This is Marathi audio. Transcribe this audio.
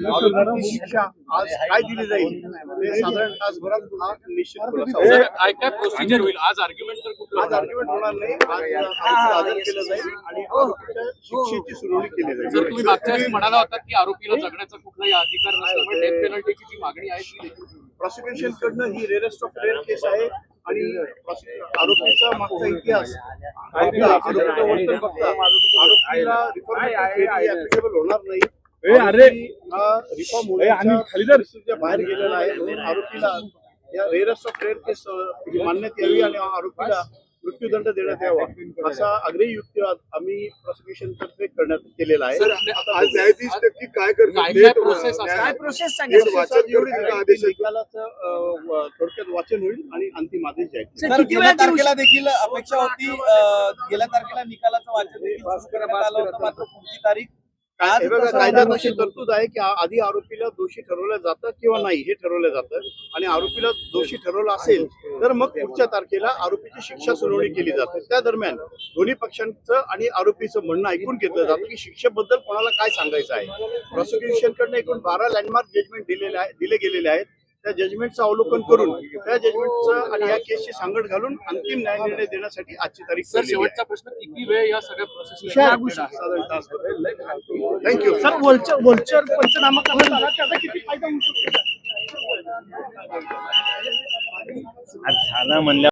आरोपीची शिक्षा आज काय दिली जाईल ते साधारण तासभरात हा निश्चित खुलासा सर, होईल. काय प्रोसिजर होईल आज? आर्ग्युमेंट तर कुठलं आज होणार? आर्ग्युमेंट होणार नाही. आज आरोपीला हजर केलं जाईल आणि आरोपीच्या शिक्षेची सुनावणी केली सर, जाईल. तुम्ही मागच्या वेळेस म्हणाला होता की आरोपीला जगण्याचा कुठलाही अधिकार नसल्यामुळे डेथ पेनल्टीची जी मागणी आहे ती देखील प्रॉसिक्युशन कडनं ही रेअरेस्ट ऑफ रेअर केस आहे आणि आरोपीचा मागचा इतिहास आरोपीचं वर्तन बघता आरोपीला रिफॉर्मेशन ऍप्लिकेबल होणार नाही. रिफॉर्म होण्याच्या बाहेर गेलेला आहे म्हणून आरोपीला या रेअरेस्ट ऑफ रेअर केस मानण्यात यावी आणि आरोपीला मृत्यूदंड देण्यात यावा असा आग्रही युक्ती आम्ही प्रॉसिक्युशन तर्फे करण्यात केलेला आहे. सर, आज न्यायाधीश नक्की काय करतील? काय प्रोसेस असणार? काय प्रोसेस निकालाचं थोडक्यात वाचन होईल आणि अंतिम आदेश जाईल. सर, गेल्या तारखेला देखील अपेक्षा होती, गेल्या तारखेला निकालाचं वाचन देखील सुरू करण्यात आलं होतं, मात्र पुढची तारीख हे बघा, कायद्यात अशी तरतूद आहे की आधी आरोपीला दोषी ठरवलं जातं किंवा नाही हे ठरवलं जातं आणि आरोपीला दोषी ठरवलं असेल तर मग पुढच्या तारखेला आरोपीची शिक्षा सुनावणी केली जाते. त्या दरम्यान दोन्ही पक्षांचं आणि आरोपीचं म्हणणं ऐकून घेतलं जातं की शिक्षेबद्दल कोणाला काय सांगायचं आहे. प्रॉसिक्युशन कडनं एकूण 12 लँडमार्क जजमेंट दिले गेलेले आहेत. त्या जजमेंटचं अवलोकन करून त्या जजमेंटचं आणि या केसची सांगड घालून अंतिम न्याय निर्णय देण्यासाठी आजची तारीख सर, शेवटचा प्रश्न, किती वेळ या सगळ्या प्रोसेस? साधारण तास. थँक्यू. सर, वोल्चर पंचनामा करण्यात आला, त्याचा किती फायदा होऊ शकतो? झाला म्हणल्या